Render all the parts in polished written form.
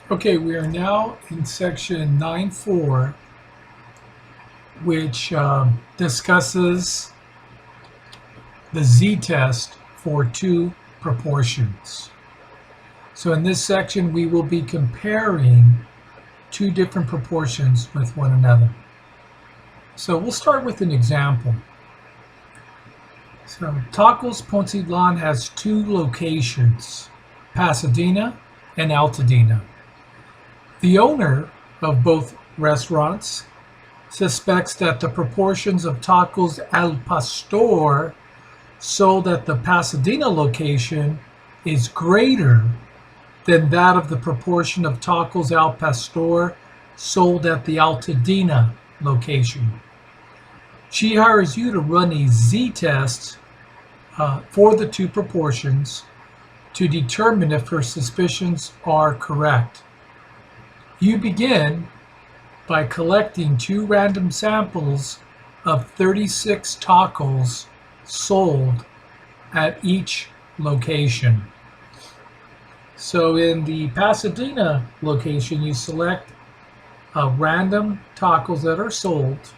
Okay, we are now in section 9.4, which discusses the z-test for two proportions. So in this section, we will be comparing two different proportions with one another. So we'll start with an example. So Tacos Pontidlan has two locations, Pasadena and Altadena. The owner of both restaurants suspects that the proportions of tacos al pastor sold at the Pasadena location is greater than that of the proportion of tacos al pastor sold at the Altadena location. She hires you to run a z-test for the two proportions to determine if her suspicions are correct. You begin by collecting two random samples of 36 tacos sold at each location. So in the Pasadena location, you select random tacos that are sold,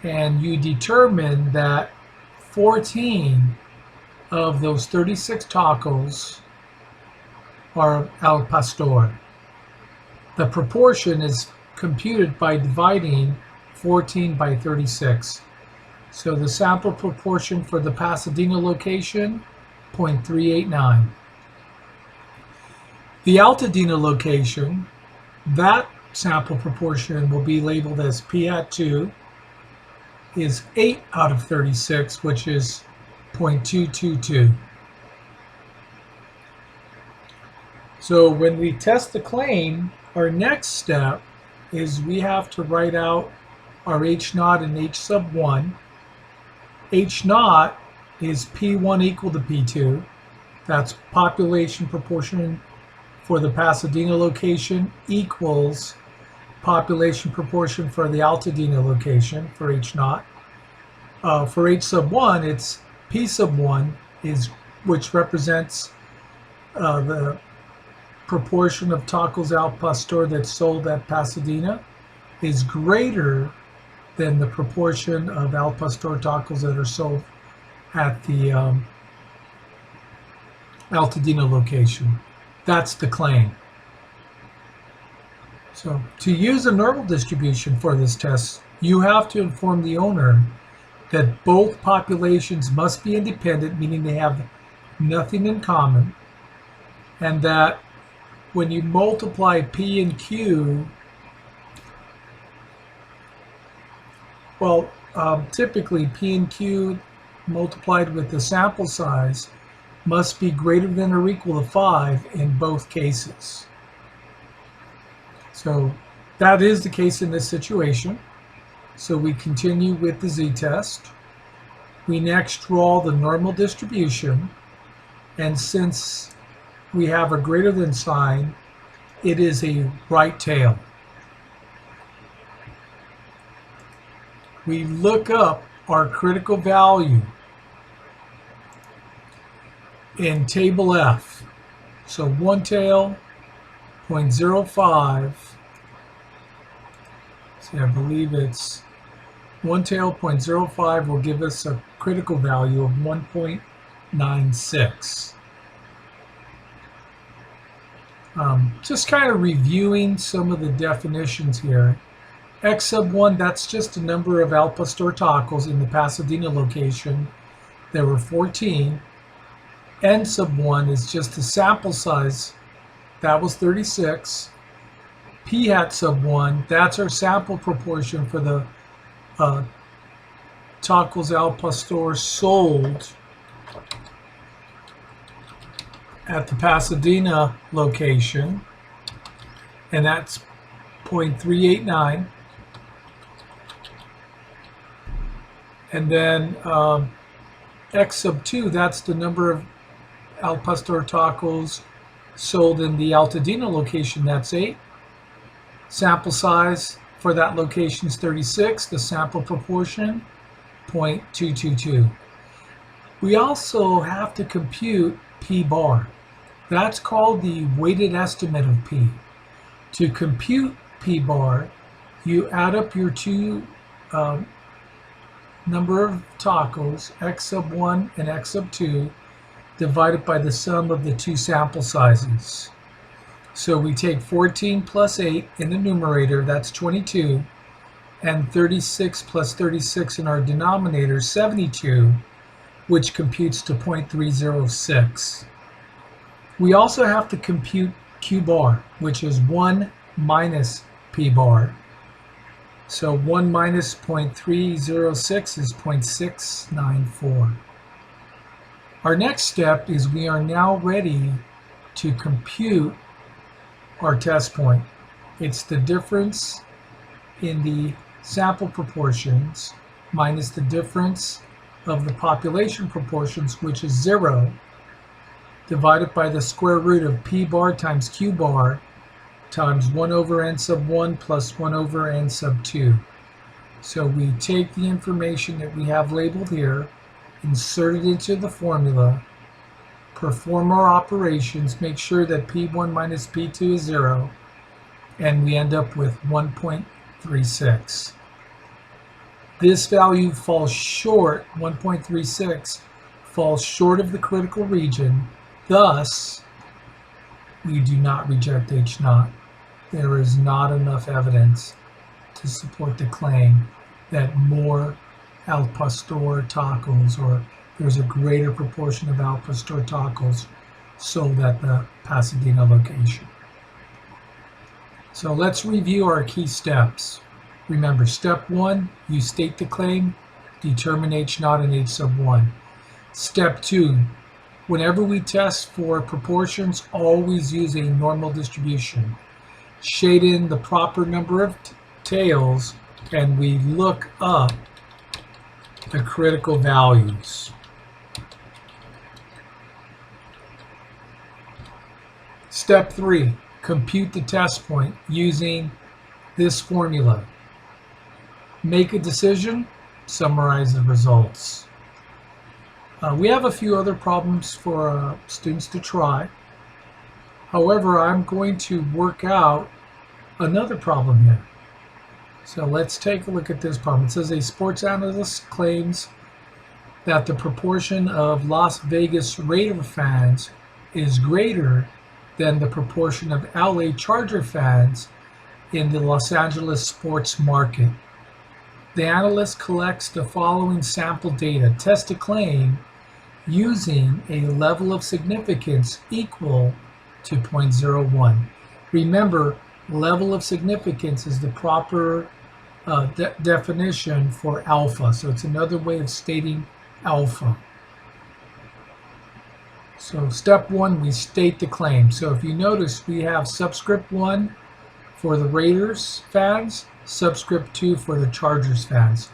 and you determine that 14 of those 36 tacos are al pastor. The proportion is computed by dividing 14 by 36. So the sample proportion for the Pasadena location, 0.389. The Altadena location, that sample proportion will be labeled as P hat 2, is 8 out of 36, which is 0.222. So when we test the claim, our next step is we have to write out our H naught and H sub 1. H naught is P1 equal to P2. That's population proportion for the Pasadena location equals population proportion for the Altadena location for H naught. For H sub 1, it's P sub 1, which represents the proportion of tacos al pastor that's sold at Pasadena is greater than the proportion of al pastor tacos that are sold at the Altadena location. That's the claim. So to use a normal distribution for this test, you have to inform the owner that both populations must be independent, meaning they have nothing in common, and that when you multiply P and Q, well, typically P and Q multiplied with the sample size must be greater than or equal to 5 in both cases. So that is the case in this situation. So we continue with the z-test. We next draw the normal distribution, and since we have a greater than sign, it is a right tail. We look up our critical value in table F. So one tail, 0.05. See, I believe it's one tail 0.05 will give us a critical value of 1.96. Just kind of reviewing some of the definitions here. X sub 1, that's just the number of al pastor tacos in the Pasadena location. There were 14. N sub 1 is just the sample size. That was 36. P hat sub 1, that's our sample proportion for the tacos al pastor sold at the Pasadena location, and that's 0.389. And then X sub 2, that's the number of al pastor tacos sold in the Altadena location, that's 8. Sample size for that location is 36. The sample proportion, 0.222. We also have to compute P bar. That's called the weighted estimate of P. To compute P bar, you add up your two number of tacos, x sub 1 and x sub 2, divided by the sum of the two sample sizes. So we take 14 plus 8 in the numerator, that's 22, and 36 plus 36 in our denominator, 72, which computes to 0.306. We also have to compute Q bar, which is 1 minus P bar. So 1 minus 0.306 is 0.694. Our next step is we are now ready to compute our test point. It's the difference in the sample proportions minus the difference of the population proportions, which is 0, divided by the square root of P bar times Q bar times 1 over n sub 1 plus 1 over n sub 2. So we take the information that we have labeled here, insert it into the formula, perform our operations, make sure that P1 minus P2 is 0, and we end up with 1.36. This value falls short, 1.36, falls short of the critical region, thus we do not reject H0. There is not enough evidence to support the claim that more al pastor tacos, or there's a greater proportion of al pastor tacos sold at the Pasadena location. So let's review our key steps. Remember, step 1, you state the claim, determine H0 and H sub 1. Step 2, whenever we test for proportions, always use a normal distribution. Shade in the proper number of tails, and we look up the critical values. Step 3, compute the test point using this formula. Make a decision, summarize the results. We have a few other problems for students to try. However, I'm going to work out another problem here. So let's take a look at this problem. It says a sports analyst claims that the proportion of Las Vegas Raider fans is greater than the proportion of LA Charger fans in the Los Angeles sports market. The analyst collects the following sample data. Test a claim using a level of significance equal to 0.01. Remember, level of significance is the proper definition for alpha. So it's another way of stating alpha. So step 1, we state the claim. So if you notice, we have subscript 1 for the Raiders fans, subscript 2 for the Chargers fans.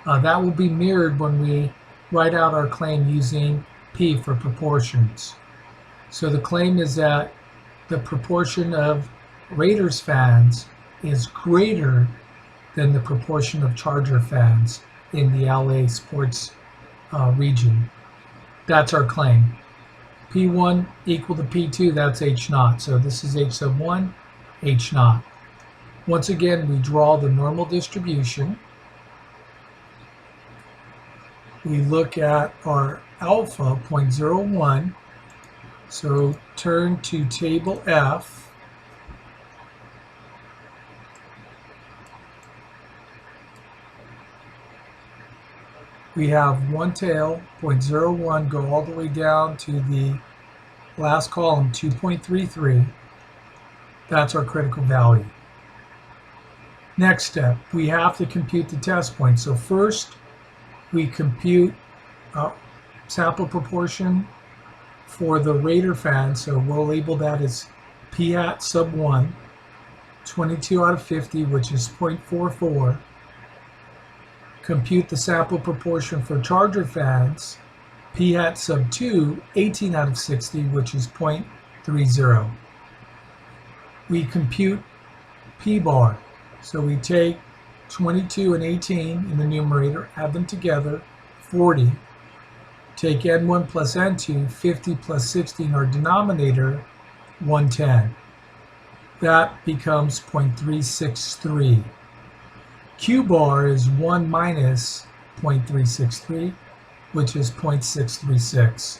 That will be mirrored when we write out our claim using P for proportions. So the claim is that the proportion of Raiders fans is greater than the proportion of Charger fans in the LA sports region. That's our claim. P1 equal to P2, that's H0. So this is H sub 1, H0. Once again, we draw the normal distribution. We look at our alpha, 0.01. So turn to table F. We have one tail, 0.01, go all the way down to the last column, 2.33. That's our critical value. Next step, we have to compute the test point. So first, we compute sample proportion for the Raider fans. So we'll label that as P hat sub 1, 22 out of 50, which is 0.44. Compute the sample proportion for Charger fans, P hat sub 2, 18 out of 60, which is 0.30. We compute P bar. So we take 22 and 18 in the numerator, add them together, 40, Take n1 plus n2, 50 plus 60 in our denominator, 110. That becomes 0.363. Q bar is 1 minus 0.363, which is 0.636.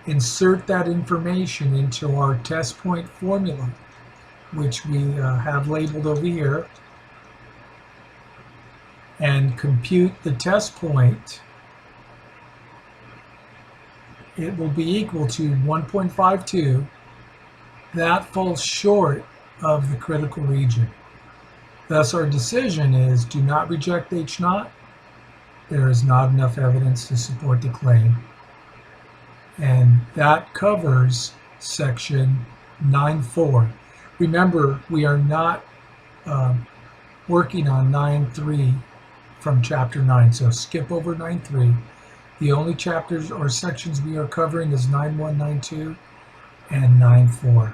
Insert that information into our test point formula, which we have labeled over here, and compute the test point. It will be equal to 1.52. That falls short of the critical region. Thus, our decision is do not reject H0. There is not enough evidence to support the claim. And that covers section 9.4. Remember, we are not working on 9.3 from chapter 9, so skip over 9.3. The only chapters or sections we are covering is 9.1, 9.2, and 9.4.